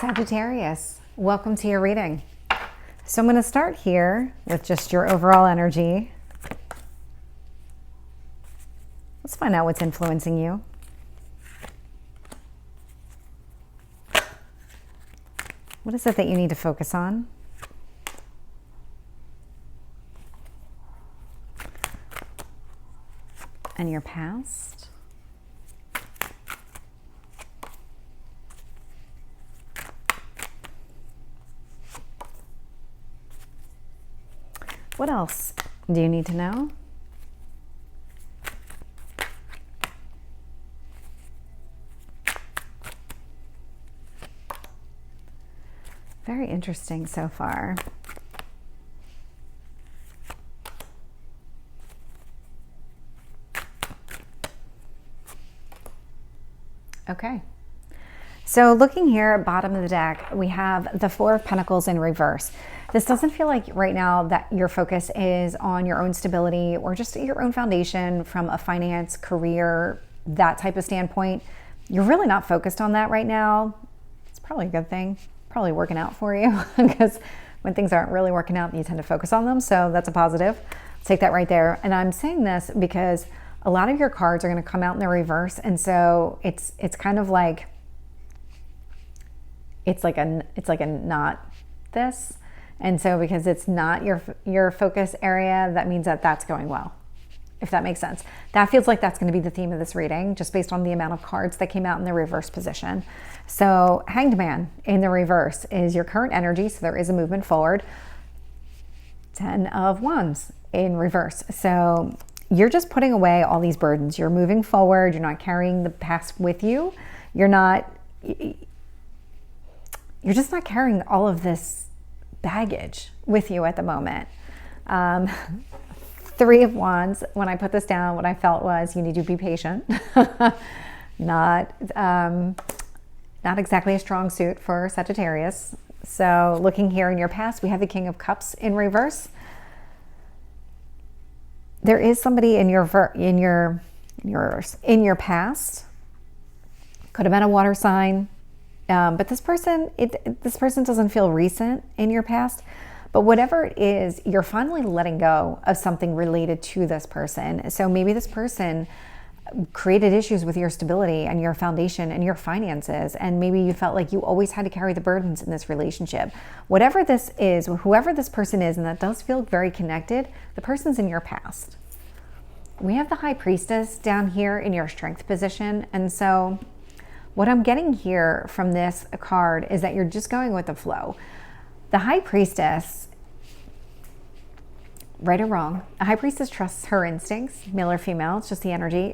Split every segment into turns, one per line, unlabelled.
Sagittarius, welcome to your reading. So I'm going to start here with just your overall energy. Let's find out what's influencing you. What is it that you need to focus on? And your past. What else do you need to know? Very interesting so far. Okay. So looking here at bottom of the deck, we have the Four of Pentacles in reverse. This doesn't feel like right now that your focus is on your own stability or just your own foundation from a finance, career, that type of standpoint. You're really not focused on that right now. It's probably a good thing. Probably working out for you because when things aren't really working out, you tend to focus on them. So that's a positive. Take that right there. And I'm saying this because a lot of your cards are going to come out in the reverse. And so it's kind of like, it's like a not this. And so because it's not your focus area, that means that that's going well, if that makes sense. That feels like that's going to be the theme of this reading, just based on the amount of cards that came out in the reverse position. So Hanged Man in the reverse is your current energy, so there is a movement forward. 10 of Wands in reverse. So you're just putting away all these burdens. You're moving forward. You're not carrying the past with you. You're just not carrying all of this baggage with you at the moment. 3 of Wands, when I put this down, what I felt was you need to be patient. Not exactly a strong suit for Sagittarius. So looking here in your past, we have the King of Cups in reverse. There is somebody in your past. Could have been a water sign. But this person doesn't feel recent in your past. But whatever it is, you're finally letting go of something related to this person. So maybe this person created issues with your stability and your foundation and your finances. And maybe you felt like you always had to carry the burdens in this relationship. Whatever this is, whoever this person is, and that does feel very connected, the person's in your past. We have the High Priestess down here in your strength position. And so what I'm getting here from this card is that you're just going with the flow. The High Priestess, right or wrong, a High Priestess trusts her instincts, male or female, it's just the energy.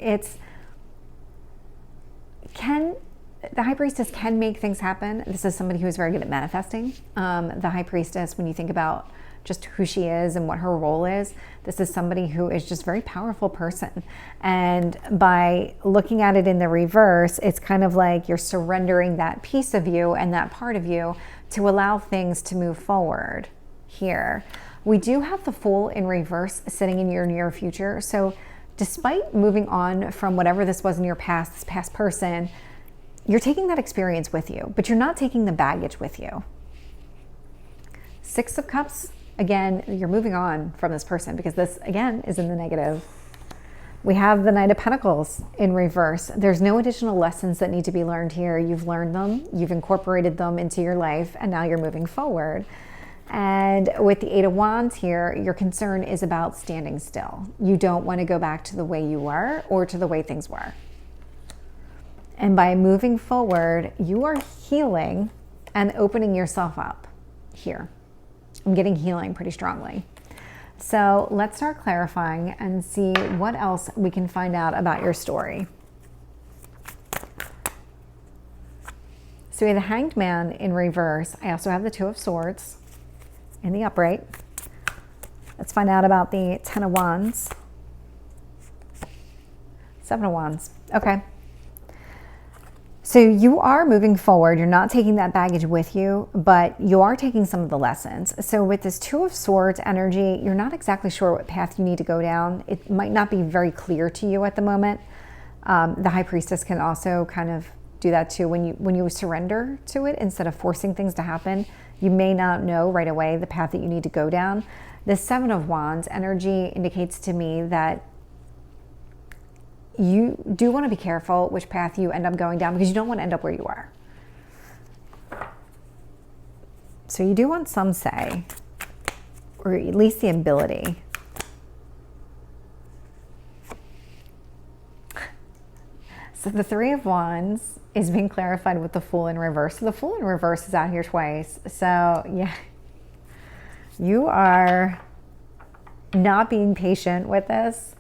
The High Priestess can make things happen. This is somebody who is very good at manifesting. The High Priestess, when you think about just who she is and what her role is, this is somebody who is just a very powerful person. And by looking at it in the reverse, it's kind of like you're surrendering that piece of you and that part of you to allow things to move forward here. We do have the Fool in reverse sitting in your near future. So despite moving on from whatever this was in your past, this past person, you're taking that experience with you, but you're not taking the baggage with you. 6 of Cups, again, you're moving on from this person because this, again, is in the negative. We have the Knight of Pentacles in reverse. There's no additional lessons that need to be learned here. You've learned them, you've incorporated them into your life, and now you're moving forward. And with the 8 of Wands here, your concern is about standing still. You don't want to go back to the way you were or to the way things were. And by moving forward, you are healing and opening yourself up here. I'm getting healing pretty strongly. So let's start clarifying and see what else we can find out about your story. So we have the Hanged Man in reverse. I also have the 2 of Swords in the upright. Let's find out about the 10 of Wands. 7 of Wands. Okay. So you are moving forward. You're not taking that baggage with you, but you are taking some of the lessons. So with this 2 of Swords energy, you're not exactly sure what path you need to go down. It might not be very clear to you at the moment. The High Priestess can also kind of do that too. When you surrender to it instead of forcing things to happen, you may not know right away the path that you need to go down. The Seven of Wands energy indicates to me that you do want to be careful which path you end up going down, because you don't want to end up where you are. So you do want some say, or at least the ability. So the Three of Wands is being clarified with the Fool in reverse. So the Fool in reverse is out here twice. So yeah, you are not being patient with this.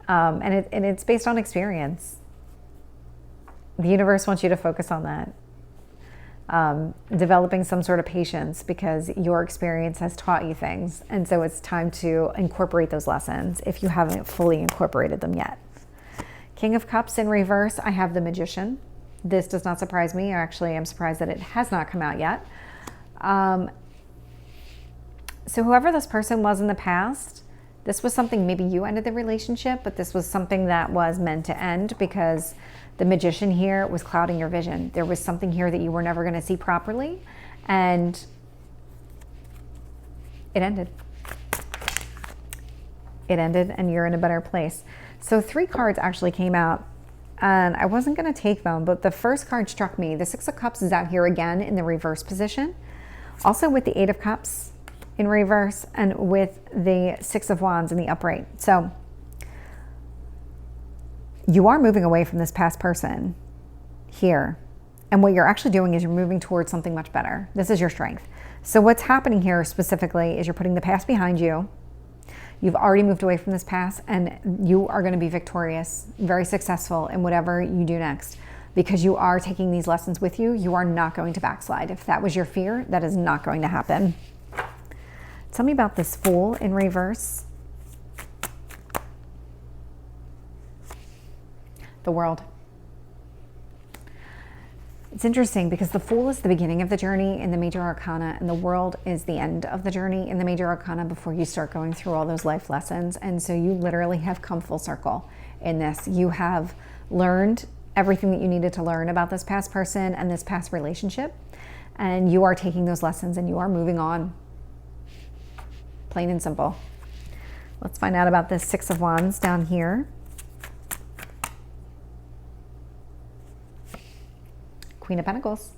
And it's based on experience. The universe wants you to focus on that. Developing some sort of patience, because your experience has taught you things. And so it's time to incorporate those lessons if you haven't fully incorporated them yet. King of Cups in reverse, I have the Magician. This does not surprise me. Actually, I'm surprised that it has not come out yet. So whoever this person was in the past, this was something, maybe you ended the relationship, but this was something that was meant to end, because the Magician here was clouding your vision. There was something here that you were never going to see properly, and it ended. It ended, and you're in a better place. So 3 cards actually came out, and I wasn't going to take them, but the first card struck me. The Six of Cups is out here again in the reverse position. Also with the Eight of Cups in reverse, and with the Six of Wands in the upright. So you are moving away from this past person here. And what you're actually doing is you're moving towards something much better. This is your strength. So what's happening here specifically is you're putting the past behind you. You've already moved away from this past, and you are going to be victorious, very successful in whatever you do next, because you are taking these lessons with you. You are not going to backslide. If that was your fear, that is not going to happen. Tell me about this Fool in reverse. The World. It's interesting because the Fool is the beginning of the journey in the major arcana, and the World is the end of the journey in the major arcana before you start going through all those life lessons. And so you literally have come full circle in this. You have learned everything that you needed to learn about this past person and this past relationship, and you are taking those lessons and you are moving on. Plain and simple. Let's find out about this Six of Wands down here. Queen of Pentacles.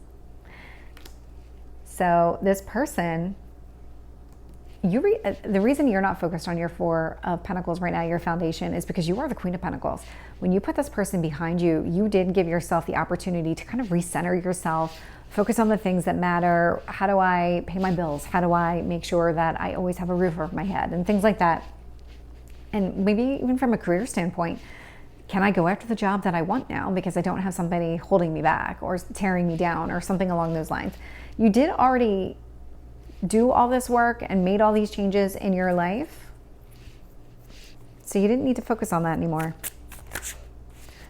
So this person, the reason you're not focused on your Four of Pentacles right now, your foundation, is because you are the Queen of Pentacles. When you put this person behind you, you did give yourself the opportunity to kind of recenter yourself, focus on the things that matter. How do I pay my bills? How do I make sure that I always have a roof over my head, and things like that? And maybe even from a career standpoint, can I go after the job that I want now because I don't have somebody holding me back or tearing me down or something along those lines? You did already do all this work and made all these changes in your life, so you didn't need to focus on that anymore.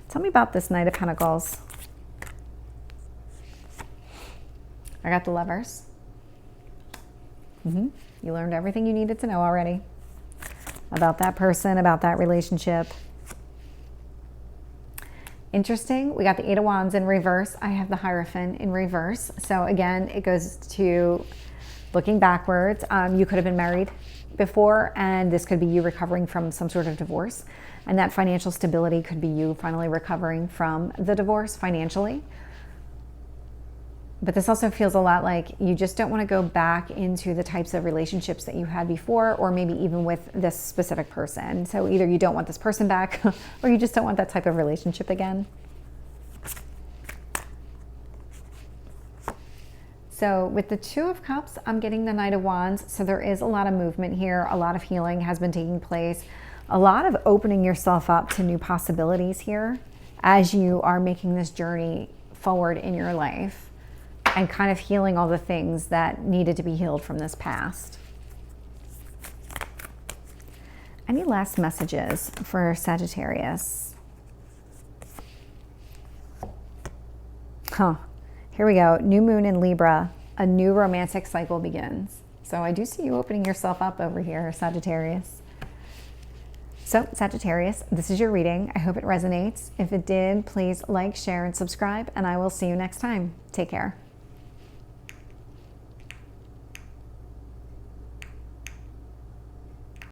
Tell me about this Knight of Pentacles. I got the Lovers. You learned everything you needed to know already about that person, about that relationship. Interesting. We got the Eight of Wands in reverse. I have the Hierophant in reverse. So again, it goes to looking backwards. You could have been married before, and this could be you recovering from some sort of divorce. And that financial stability could be you finally recovering from the divorce financially. But this also feels a lot like you just don't want to go back into the types of relationships that you had before, or maybe even with this specific person. So either you don't want this person back or you just don't want that type of relationship again. So with the Two of Cups, I'm getting the Knight of Wands. So there is a lot of movement here. A lot of healing has been taking place. A lot of opening yourself up to new possibilities here as you are making this journey forward in your life, and kind of healing all the things that needed to be healed from this past. Any last messages for Sagittarius? Here we go. New moon in Libra. A new romantic cycle begins. So I do see you opening yourself up over here, Sagittarius. So Sagittarius, this is your reading. I hope it resonates. If it did, please like, share, and subscribe, and I will see you next time. Take care.